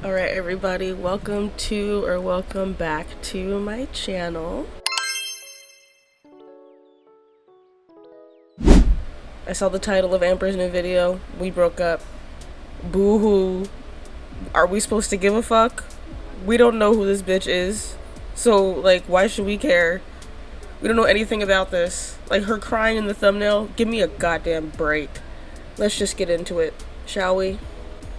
Alright everybody, welcome back to my channel. I saw the title of Amber's new video. We broke up. Boo-hoo. Are we supposed to give a fuck? We don't know who this bitch is. So, like, why should we care? We don't know anything about this. Like, her crying in the thumbnail, give me a goddamn break. Let's just get into it, shall we?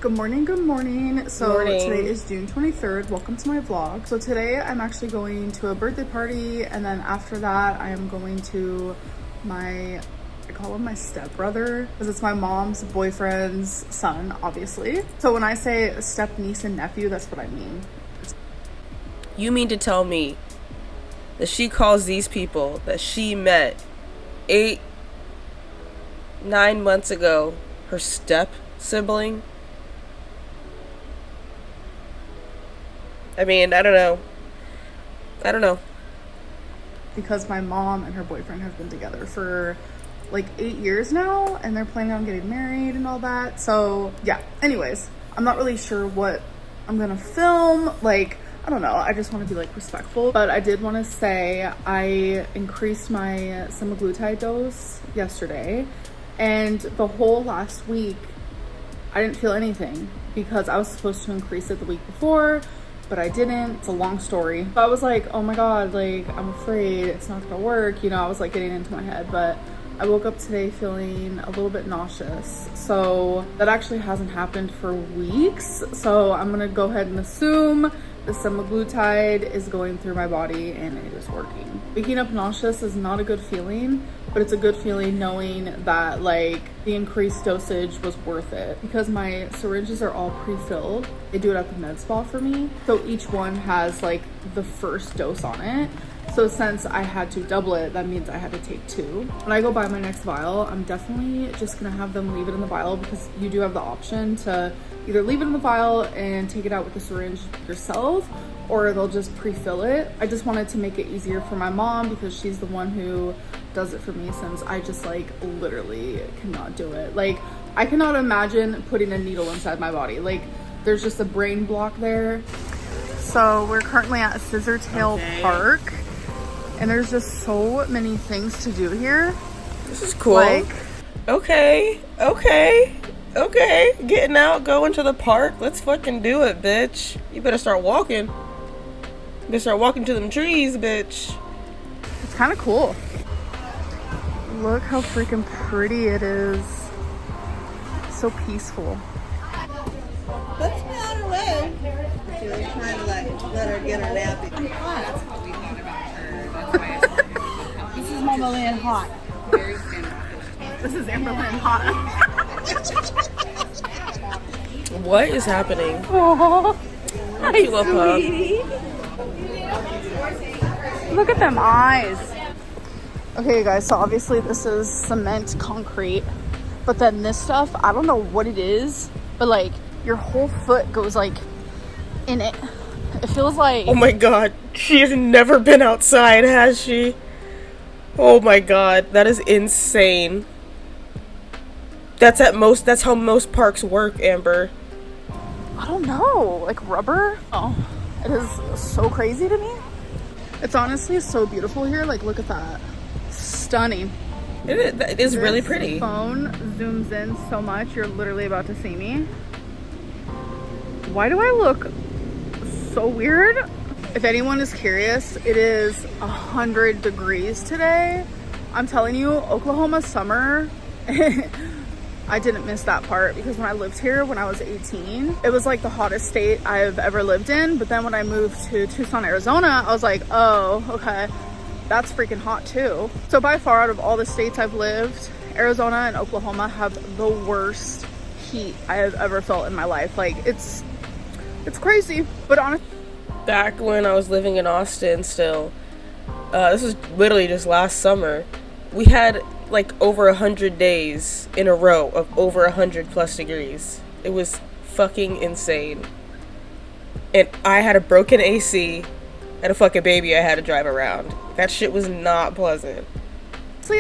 Good morning, good morning. So Morning. Today is June 23rd. Welcome to my vlog. So today I'm actually going to a birthday party, and then after that I am going to I call him my stepbrother because it's my mom's boyfriend's son, obviously. So when I say step niece and nephew, that's what I mean. You mean to tell me that she calls these people that she met 8-9 months ago her step sibling? I mean, I don't know. Because my mom and her boyfriend have been together for like 8 years now, and they're planning on getting married and all that. So yeah, anyways, I'm not really sure what I'm gonna film. Like, I don't know, I just want to be like respectful. But I did want to say I increased my semaglutide dose yesterday, and the whole last week I didn't feel anything because I was supposed to increase it the week before, but I didn't. It's a long story. So I was like, oh my god, like, I'm afraid it's not gonna work. You know, I was like getting into my head, but I woke up today feeling a little bit nauseous. So that actually hasn't happened for weeks. So I'm gonna go ahead and assume the semaglutide is going through my body and it is working. Waking up nauseous is not a good feeling, but it's a good feeling knowing that like the increased dosage was worth it, because my syringes are all pre-filled. They do it at the med spa for me. So each one has like the first dose on it. So since I had to double it, that means I had to take 2. When I go buy my next vial, I'm definitely just gonna have them leave it in the vial, because you do have the option to either leave it in the vial and take it out with the syringe yourself, or they'll just pre-fill it. I just wanted to make it easier for my mom because she's the one who does it for me, since I just like literally cannot do it. Like, I cannot imagine putting a needle inside my body. Like, there's just a brain block there. So we're currently at Scissortail Park, and there's just so many things to do here. This is cool. Like, okay. Getting out, going to the park. Let's fucking do it, bitch. You better start walking. You better start walking to them trees, bitch. it's kind of cool. Look how freaking pretty it is. So peaceful. Let's get out of her way. She was trying to let her get her nappy. That's what we thought about her. That's why I started helping. This is Amberlynn hot. Very standoffish. This is Amberlynn hot. What is happening? Oh, Hi, pup. look at them eyes. Okay, guys, so obviously this is cement concrete, but then this stuff, I don't know what it is, but like your whole foot goes like in it. It feels like, Oh my god, she has never been outside, has she? Oh my god, that is insane. That's how most parks work, Amber. I don't know, like rubber. Oh, it is so crazy to me. It's honestly so beautiful here. Like, look at that. Stunning. It is really This pretty. phone zooms in so much, you're literally about to see me. Why do I look so weird? If anyone is curious, it is 100 degrees today. I'm telling you, Oklahoma summer. I didn't miss that part, because when I lived here when I was 18, it was like the hottest state I've ever lived in. But then when I moved to Tucson, Arizona, I was like, oh, okay, that's freaking hot too. So by far, out of all the states I've lived, Arizona and Oklahoma have the worst heat I have ever felt in my life. Like, it's crazy. But honestly, Back when I was living in Austin still, this was literally just last summer, we had like over 100 days in a row of over 100+ degrees. It was fucking insane. And I had a broken AC and a fucking baby I had to drive around. That shit was not pleasant.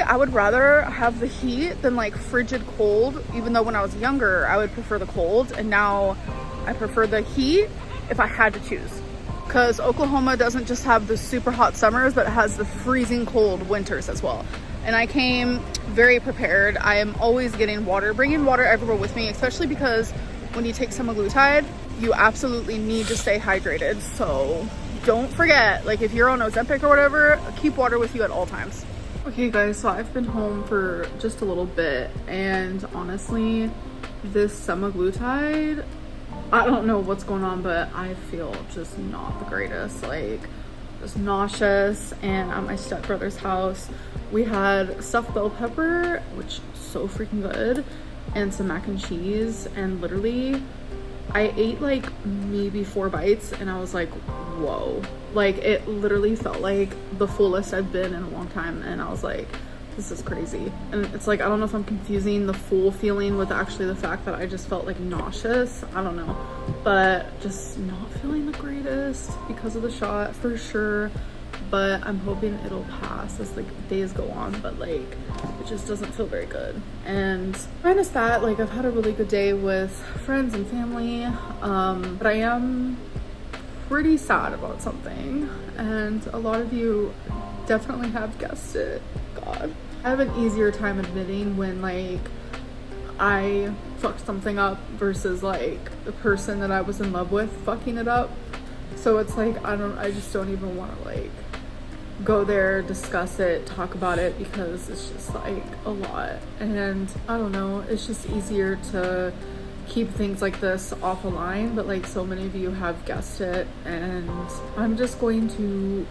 I would rather have the heat than like frigid cold, even though when I was younger I would prefer the cold, and now I prefer the heat if I had to choose. Because Oklahoma doesn't just have the super hot summers, but it has the freezing cold winters as well. And I came very prepared. I am always getting water, bringing water everywhere with me, especially because when you take semaglutide, you absolutely need to stay hydrated. So don't forget, like if you're on Ozempic or whatever, keep water with you at all times. Okay guys, so I've been home for just a little bit, and honestly, this semaglutide, I don't know what's going on, but I feel just not the greatest. Like, just nauseous. And at my stepbrother's house, we had stuffed bell pepper, which is so freaking good, and some mac and cheese, and literally I ate like maybe 4 bites and I was like, whoa. Like, it literally felt like the fullest I've been in a long time, and I was like, this is crazy. And it's like, I don't know if I'm confusing the full feeling with actually the fact that I just felt like nauseous. I don't know, but just not feeling the greatest because of the shot for sure. But I'm hoping it'll pass as the days go on, but like it just doesn't feel very good. And minus that, like I've had a really good day with friends and family, but I am pretty sad about something, and a lot of you definitely have guessed it. God, I have an easier time admitting when like I fucked something up versus like the person that I was in love with fucking it up. So it's like I just don't even want to like go there, discuss it, talk about it, because it's just like a lot. And I don't know, it's just easier to keep things like this off a line, but like so many of you have guessed it, and I'm just going to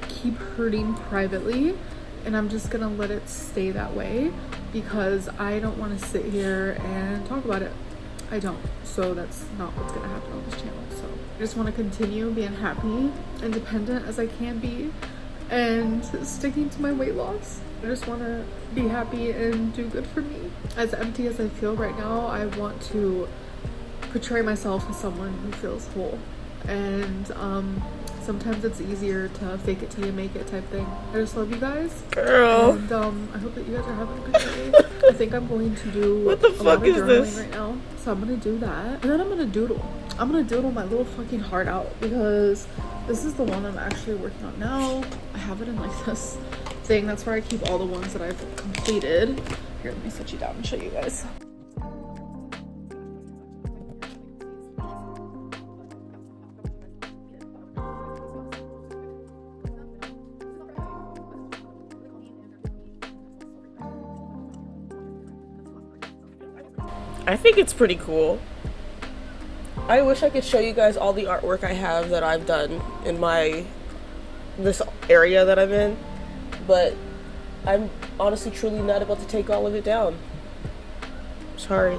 keep hurting privately, and I'm just gonna let it stay that way because I don't want to sit here and talk about it. I don't. So that's not what's gonna happen on this channel. So I just want to continue being happy, independent as I can be, and sticking to my weight loss. I just want to be happy and do good for me. As empty as I feel right now, I want to portray myself as someone who feels whole. And sometimes it's easier to fake it till you make it type thing. I just love you guys. Girl. And I hope that you guys are having a good day. I think I'm going to do what the a fuck lot of is journaling this right now. So I'm going to do that. And then I'm going to doodle. I'm going to doodle my little fucking heart out, because this is the one I'm actually working on now. I have it in like this thing. That's where I keep all the ones that I've completed. Here, let me set you down and show you guys. I think it's pretty cool. I wish I could show you guys all the artwork I have that I've done in this area that I'm in, but I'm honestly truly not about to take all of it down. Sorry.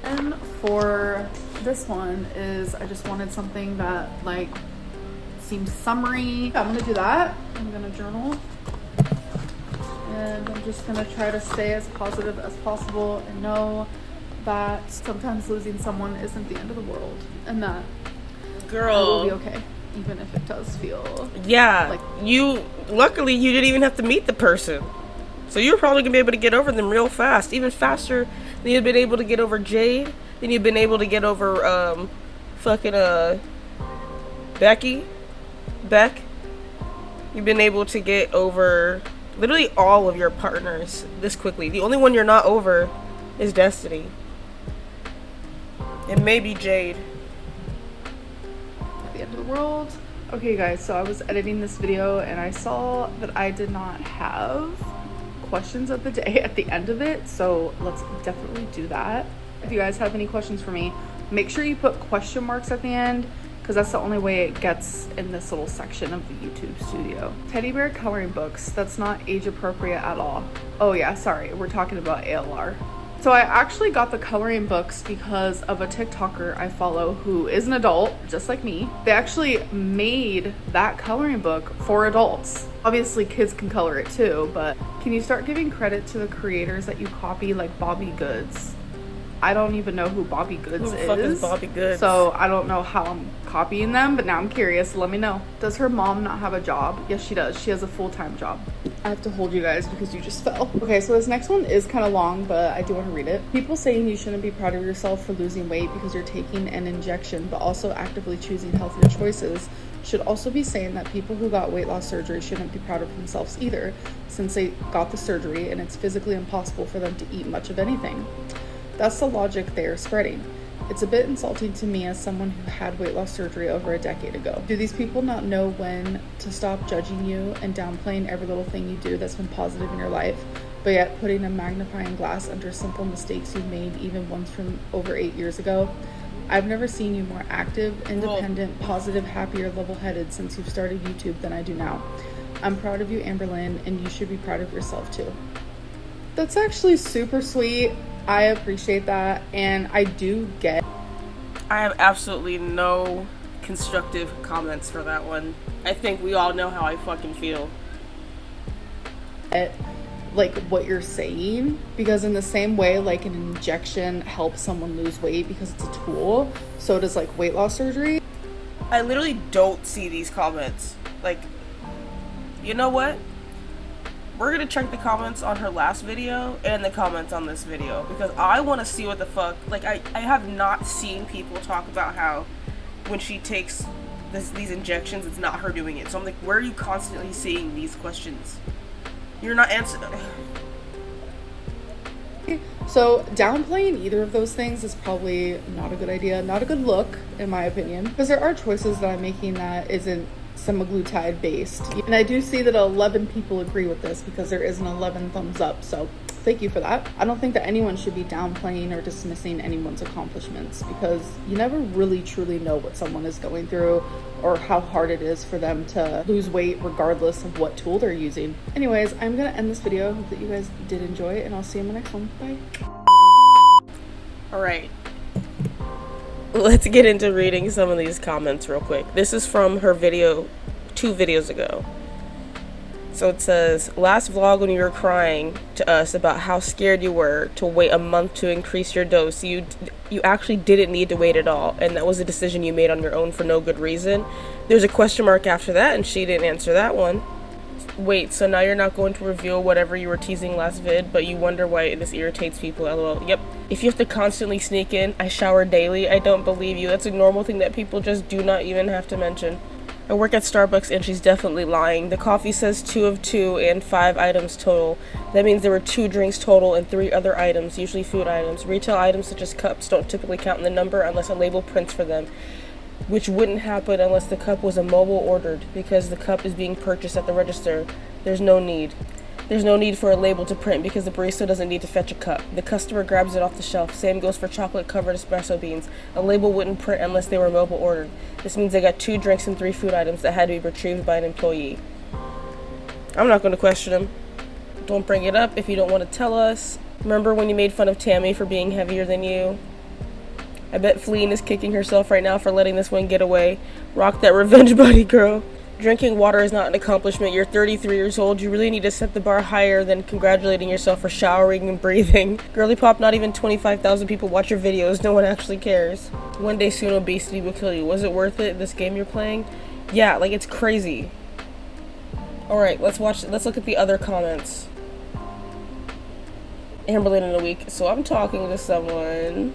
And for this one is, I just wanted something that like seems summery. I'm gonna do that. I'm gonna journal. And I'm just gonna try to stay as positive as possible and know that sometimes losing someone isn't the end of the world, and that Girl, I will be okay, even if it does feel yeah, like luckily you didn't even have to meet the person, so you're probably gonna be able to get over them real fast, even faster than you've been able to get over Jade, than you've been able to get over Beck. You've been able to get over literally all of your partners this quickly. The only one you're not over is Destiny. And maybe Jade. at the end of the world. Okay guys, so I was editing this video and I saw that I did not have questions of the day at the end of it, so let's definitely do that. If you guys have any questions for me, make sure you put question marks at the end, because that's the only way it gets in this little section of the YouTube studio. Teddy bear coloring books, that's not age appropriate at all. Oh yeah, sorry, we're talking about ALR. So I actually got the coloring books because of a TikToker I follow who is an adult, just like me. They actually made that coloring book for adults. Obviously kids can color it too, but can you start giving credit to the creators that you copy, like Bobby Goods? I don't even know who Bobby Goods Who the fuck is Bobby Goods? So I don't know how I'm copying them, but now I'm curious. Let me know. Does her mom not have a job? Yes, she does. She has a full-time job. I have to hold you guys because you just fell. Okay, so this next one is kind of long, but I do want to read it. People saying you shouldn't be proud of yourself for losing weight because you're taking an injection, but also actively choosing healthier choices, should also be saying that people who got weight loss surgery shouldn't be proud of themselves either, since they got the surgery and it's physically impossible for them to eat much of anything. That's the logic they are spreading. It's a bit insulting to me as someone who had weight loss surgery over a decade ago. Do these people not know when to stop judging you and downplaying every little thing you do that's been positive in your life, but yet putting a magnifying glass under simple mistakes you made, even ones from over 8 years ago? I've never seen you more active, independent, positive, happy, or level-headed since you've started YouTube than I do now. I'm proud of you, Amberlynn, and you should be proud of yourself too. That's actually super sweet. I appreciate that, and I do get. I have absolutely no constructive comments for that one. I think we all know how I fucking feel. Like what you're saying, because in the same way like an injection helps someone lose weight because it's a tool, so does like weight loss surgery. I literally don't see these comments. Like, you know what? We're gonna check the comments on her last video and the comments on this video, because I want to see what the fuck. Like, I have not seen people talk about how when she takes these injections, it's not her doing it. So I'm like, where are you constantly seeing these questions? You're not answering. So downplaying either of those things is probably not a good idea, not a good look in my opinion, because there are choices that I'm making that isn't semaglutide based, and I do see that 11 people agree with this because there is an 11 thumbs up, so thank you for that. I don't think that anyone should be downplaying or dismissing anyone's accomplishments, because you never really truly know what someone is going through or how hard it is for them to lose weight regardless of what tool they're using. Anyways, I'm gonna end this video. Hope that you guys did enjoy, and I'll see you in the next one. Bye. All right. Let's get into reading some of these comments real quick. This is from her video 2 videos ago. So it says, last vlog when you were crying to us about how scared you were to wait a month to increase your dose, you actually didn't need to wait at all, and that was a decision you made on your own for no good reason. There's a question mark after that, and she didn't answer that one. Wait, so now you're not going to reveal whatever you were teasing last vid, but you wonder why this irritates people, lol. Yep. If you have to constantly sneak in, I shower daily, I don't believe you. That's a normal thing that people just do not even have to mention. I work at Starbucks and she's definitely lying. The coffee says 2 of 2 and 5 items total. That means there were 2 drinks total and 3 other items, usually food items. Retail items such as cups don't typically count in the number unless a label prints for them, which wouldn't happen unless the cup was a mobile ordered, because the cup is being purchased at the register. There's no need for a label to print because the barista doesn't need to fetch a cup. The customer grabs it off the shelf. Same goes for chocolate covered espresso beans. A label wouldn't print unless they were mobile ordered. This means they got 2 drinks and 3 food items that had to be retrieved by an employee. I'm not going to question him. Don't bring it up if you don't want to tell us. Remember when you made fun of Tammy for being heavier than you? I bet Fleen is kicking herself right now for letting this one get away. Rock that revenge buddy, girl. Drinking water is not an accomplishment. You're 33 years old. You really need to set the bar higher than congratulating yourself for showering and breathing. Girly pop, not even 25,000 people watch your videos. No one actually cares. One day soon, obesity will kill you. Was it worth it, this game you're playing? Yeah, like, it's crazy. Alright, let's look at the other comments. Amberlynn in a week. So I'm talking to someone.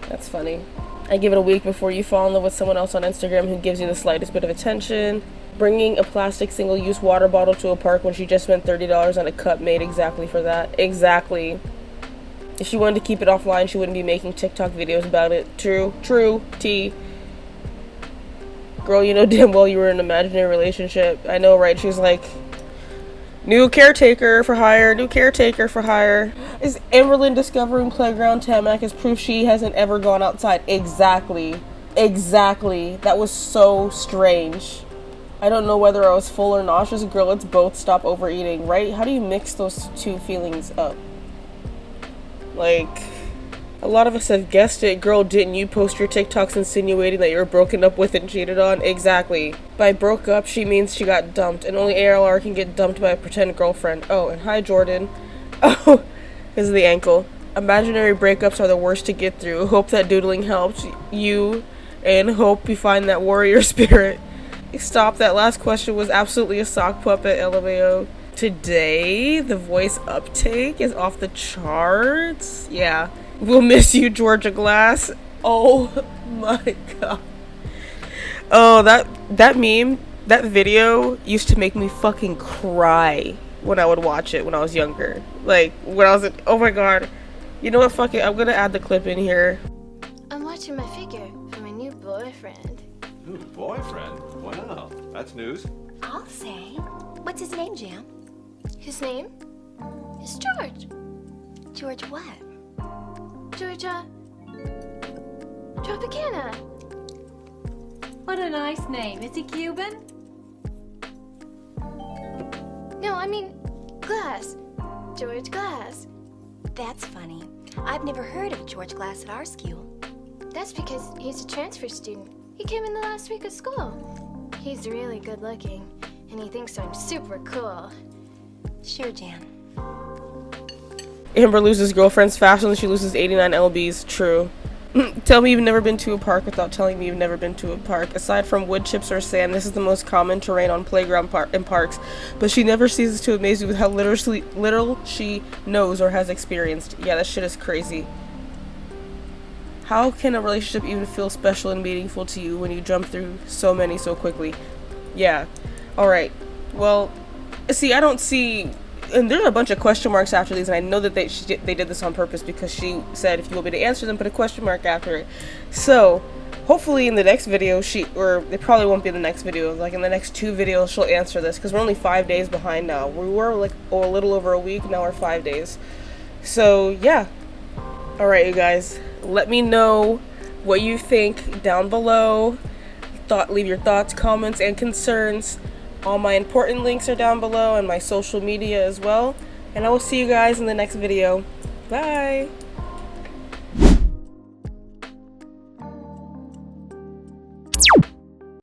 That's funny. I give it a week before you fall in love with someone else on Instagram who gives you the slightest bit of attention. Bringing a plastic single-use water bottle to a park when she just spent $30 on a cup made exactly for that. Exactly. If she wanted to keep it offline, she wouldn't be making TikTok videos about it. True. T. Girl, you know damn well you were in an imaginary relationship. I know, right? She's like, new caretaker for hire. Is Amberlynn discovering Playground Tamac as proof she hasn't ever gone outside? Exactly. That was so strange. I don't know whether I was full or nauseous. Girl, let's both stop overeating, right? How do you mix those 2 feelings up? Like, a lot of us have guessed it. Girl, didn't you post your TikToks insinuating that you were broken up with and cheated on? Exactly. By broke up, she means she got dumped, and only ALR can get dumped by a pretend girlfriend. Oh, and hi, Jordan. Oh, this is the ankle. Imaginary breakups are the worst to get through. Hope that doodling helped you, and hope you find that warrior spirit. Stop, that last question was absolutely a sock puppet, LMAO. Today, the voice uptake is off the charts. Yeah. We'll miss you, Georgia Glass. Oh my god. Oh, that meme, that video used to make me fucking cry when I would watch it when I was younger. Like, when I was oh my god. You know what, fuck it, I'm gonna add the clip in here. I'm watching my figure for my new boyfriend. Ooh, boyfriend? Wow, that's news. I'll say. What's his name, Jam? His name is George. George what? Georgia Tropicana. What a nice name. Is he Cuban? No, I mean Glass. George Glass. That's funny. I've never heard of George Glass at our school. That's because he's a transfer student. He came in the last week of school. He's really good looking, and he thinks I'm super cool. Sure, Jan. Amber loses girlfriends faster than she loses 89 lbs. True. Tell me you've never been to a park without telling me you've never been to a park. Aside from wood chips or sand, this is the most common terrain on playground and parks. But she never ceases to amaze me with how little she knows or has experienced. Yeah, that shit is crazy. How can a relationship even feel special and meaningful to you when you jump through so many so quickly? Yeah. Alright. Well, see, I don't see... And there are a bunch of question marks after these, and I know that they did this on purpose because she said if you want me to answer them, put a question mark after it. So, hopefully in the next video, or it probably won't be the next video, like in the next 2 videos, she'll answer this, because we're only 5 days behind now. We were like a little over a week, now we're 5 days. So, yeah. Alright, you guys. Let me know what you think down below. Leave your thoughts, comments, and concerns. All my important links are down below and my social media as well. And I will see you guys in the next video. Bye!